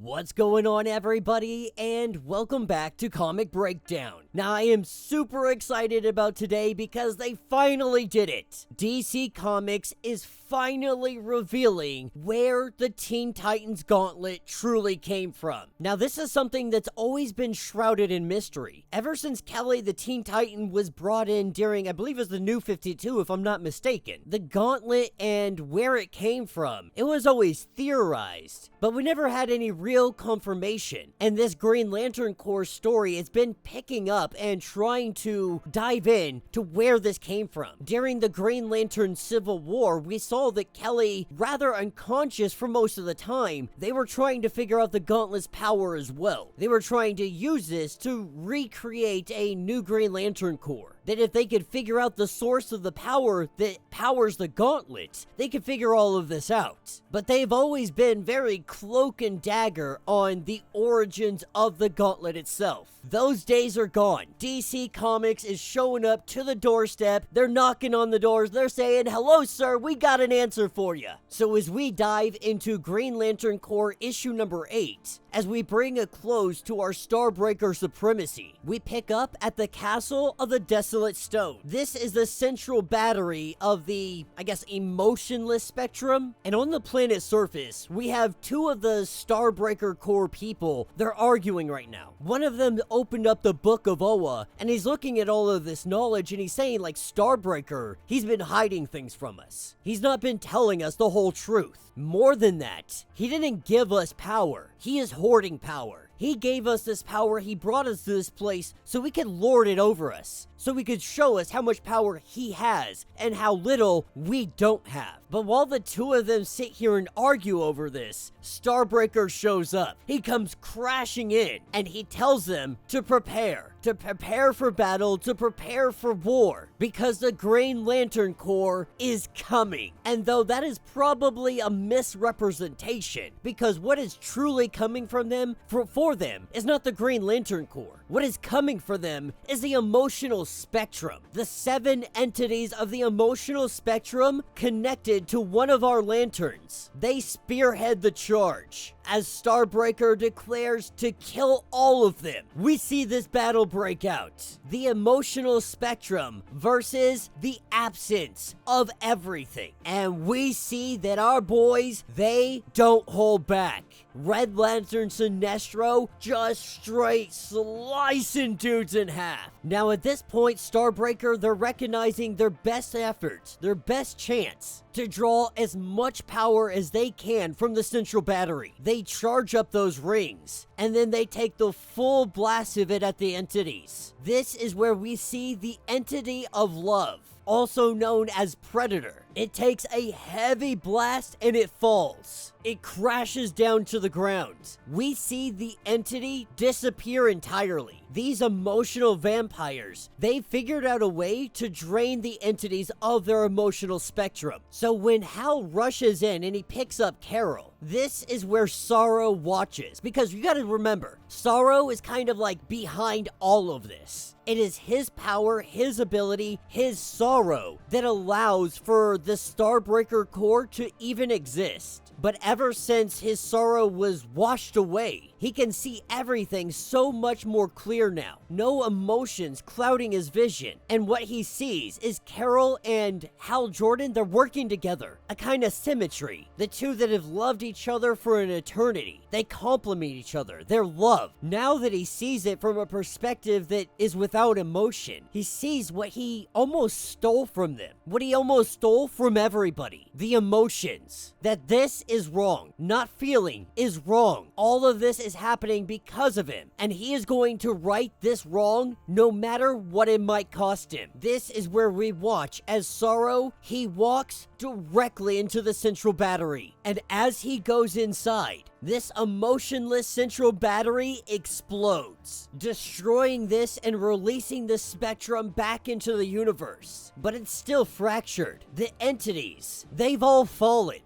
What's going on, everybody, and welcome back to Comic Breakdown. Now, I am super excited about today because they finally did it. DC Comics is finally revealing where the Teen Titans Gauntlet truly came from. Now, this is something that's always been shrouded in mystery. Ever since Kelly the Teen Titan was brought in during, I believe it was the New 52, if I'm not mistaken. The Gauntlet and where it came from, it was always theorized, but we never had any real confirmation. And this Green Lantern Corps story, it's been picking up and trying to dive in to where this came from. During the Green Lantern Civil War, we saw that Kelly, rather unconscious for most of the time, they were trying to figure out the Gauntlet's power as well. They were trying to use this to recreate a new Green Lantern Corps. That if they could figure out the source of the power that powers the Gauntlet, they could figure all of this out. But they've always been very cloak and dagger on the origins of the Gauntlet itself. Those days are gone. DC Comics is showing up to the doorstep. They're knocking on the doors. They're saying, "Hello, sir, we got an answer for you." So as we dive into Green Lantern Corps issue number 8, as we bring a close to our Starbreaker supremacy, we pick up at the Castle of the Desolate Stone. This is the central battery of the, emotionless spectrum. And on the planet's surface, we have two of the Starbreaker Corps people. They're arguing right now. One of them opened up the Book of Oa, and he's looking at all of this knowledge, and he's saying, Starbreaker, he's been hiding things from us. He's not been telling us the whole truth. More than that, he didn't give us power. He is hoarding power. He gave us this power, he brought us to this place so we could lord it over us. So he could show us how much power he has and how little we don't have. But while the two of them sit here and argue over this, Starbreaker shows up. He comes crashing in and he tells them to prepare for battle, to prepare for war, because the Green Lantern Corps is coming. And though that is probably a misrepresentation, because what is truly coming from them, for them, is not the Green Lantern Corps. What is coming for them is the emotional spectrum. The 7 entities of the emotional spectrum connected to one of our lanterns. They spearhead the charge as Starbreaker declares to kill all of them. We see this battle break out. The emotional spectrum versus the absence of everything. And we see that our boys, they don't hold back. Red Lantern Sinestro just straight slicing dudes in half. Now at this point, Starbreaker, they're recognizing their best efforts, their best chance to draw as much power as they can from the central battery. They charge up those rings, and then they take the full blast of it at the entities. This is where we see the entity of love, also known as Predator. It takes a heavy blast and it falls. It crashes down to the ground. We see the entity disappear entirely. These emotional vampires, they figured out a way to drain the entities of their emotional spectrum. So when Hal rushes in and he picks up Carol, this is where Sorrow watches. Because you gotta remember, Sorrow is kind of like behind all of this. It is his power, his ability, his sorrow that allows for the Starbreaker Corps to even exist. But ever since his sorrow was washed away, he can see everything so much more clear now. No emotions clouding his vision. And what he sees is Carol and Hal Jordan, they're working together. A kind of symmetry. The two that have loved each other for an eternity. They complement each other. They're love. Now that he sees it from a perspective that is without emotion, he sees what he almost stole from them. What he almost stole from everybody. The emotions. That this is wrong. Not feeling is wrong. All of this is happening because of him. And he is going to right this wrong no matter what it might cost him. This is where we watch as Sorrow, he walks directly into the central battery. And as he goes inside, this emotionless central battery explodes, destroying this and releasing the spectrum back into the universe. But it's still fractured. The entities, they've all fallen.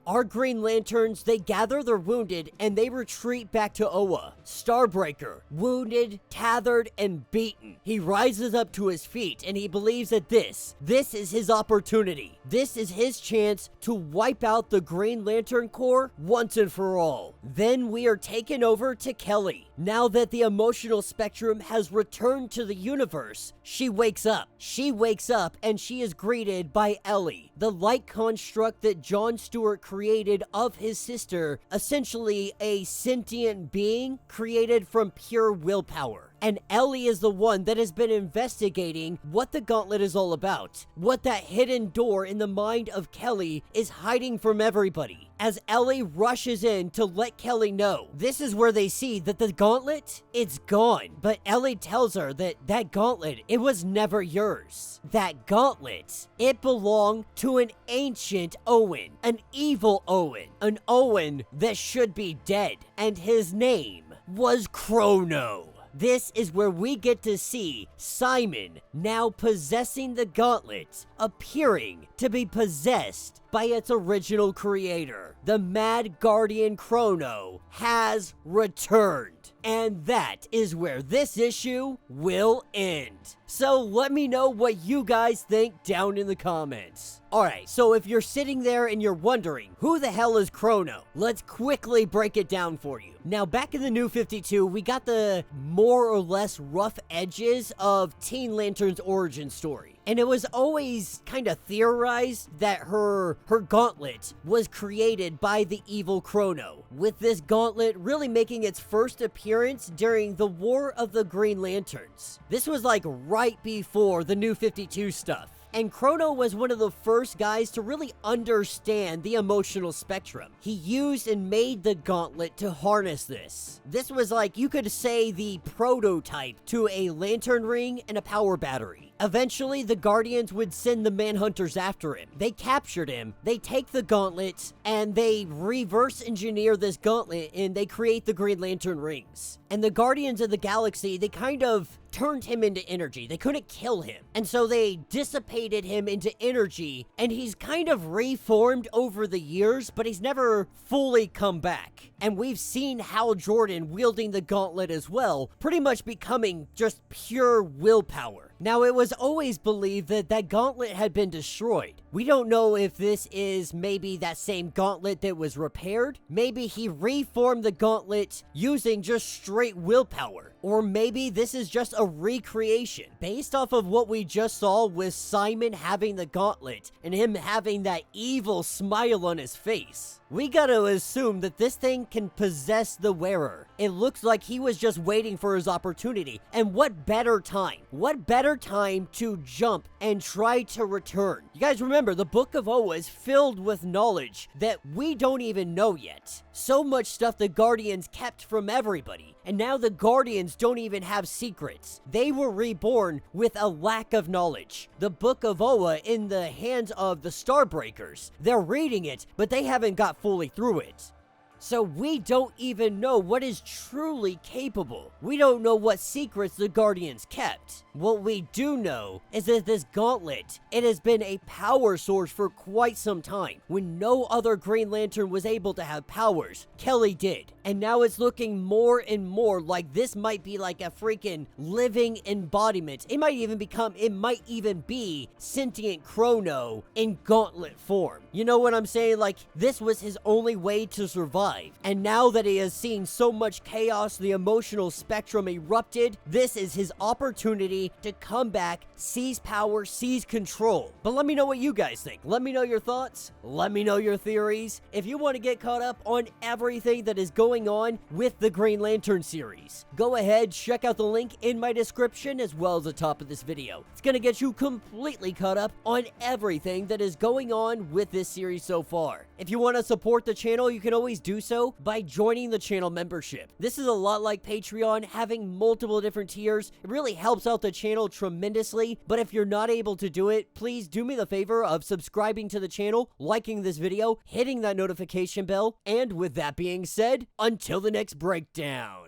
Our Green Lanterns, they gather their wounded and they retreat back to Oa. Starbreaker, wounded, tethered, and beaten. He rises up to his feet and he believes that this is his opportunity. This is his chance to wipe out the Green Lantern Corps once and for all. Then we are taken over to Kelly. Now that the emotional spectrum has returned to the universe, she wakes up. She wakes up and she is greeted by Ellie, the light construct that John Stewart created of his sister, essentially a sentient being created from pure willpower. And Ellie is the one that has been investigating what the Gauntlet is all about, what that hidden door in the mind of Kelly is hiding from everybody. As Ellie rushes in to let Kelly know, this is where they see that the Gauntlet, it's gone. But Ellie tells her that that Gauntlet, it was never yours. That Gauntlet, it belonged to an ancient Owen, an evil Owen, an Owen that should be dead. And his name was Chrono. This is where we get to see Simon now possessing the Gauntlet, appearing to be possessed by its original creator. The Mad Guardian Chrono has returned. And that is where this issue will end. So let me know what you guys think down in the comments. Alright, so if you're sitting there and you're wondering, who the hell is Chrono? Let's quickly break it down for you. Now, back in the New 52, we got the more or less rough edges of Teen Lantern's origin story. And it was always kind of theorized that her gauntlet was created by the evil Chrono, with this gauntlet really making its first appearance during the War of the Green Lanterns. This was like right before the New 52 stuff. And Chrono was one of the first guys to really understand the emotional spectrum. He used and made the Gauntlet to harness this. This was like, you could say, the prototype to a lantern ring and a power battery. Eventually, the Guardians would send the Manhunters after him. They captured him, they take the Gauntlet, and they reverse engineer this Gauntlet, and they create the Green Lantern rings. And the Guardians of the Galaxy, they kind of turned him into energy. They couldn't kill him. And so they dissipated him into energy, and he's kind of reformed over the years, but he's never fully come back. And we've seen Hal Jordan wielding the Gauntlet as well, pretty much becoming just pure willpower. Now, it was always believed that that Gauntlet had been destroyed. We don't know if this is maybe that same Gauntlet that was repaired. Maybe he reformed the Gauntlet using just straight willpower. Or maybe this is just a recreation based off of what we just saw with Simon having the Gauntlet and him having that evil smile on his face. We gotta assume that this thing can possess the wearer. It looks like he was just waiting for his opportunity. And what better time? What better time to jump and try to return? You guys remember, the Book of Oa is filled with knowledge that we don't even know yet. So much stuff the Guardians kept from everybody. And now the Guardians don't even have secrets. They were reborn with a lack of knowledge. The Book of Oa in the hands of the Starbreakers. They're reading it, but they haven't got fully through it. So we don't even know what is truly capable. We don't know what secrets the Guardians kept. What we do know is that this Gauntlet, it has been a power source for quite some time. When no other Green Lantern was able to have powers, Kelly did. And now it's looking more and more like this might be like a freaking living embodiment. It might even be sentient Chrono in Gauntlet form. You know what I'm saying? Like, this was his only way to survive. And now that he has seen so much chaos, the emotional spectrum erupted, this is his opportunity to come back, seize power, seize control. But let me know what you guys think. Let me know your thoughts. Let me know your theories. If you want to get caught up on everything that is going on with the Green Lantern series, go ahead, check out the link in my description as well as the top of this video. It's going to get you completely caught up on everything that is going on with this series so far. If you want to support the channel, you can always do so by joining the channel membership. This is a lot like Patreon, having multiple different tiers. It really helps out the channel tremendously, but if you're not able to do it, please do me the favor of subscribing to the channel, liking this video, hitting that notification bell, and with that being said, until the next breakdown.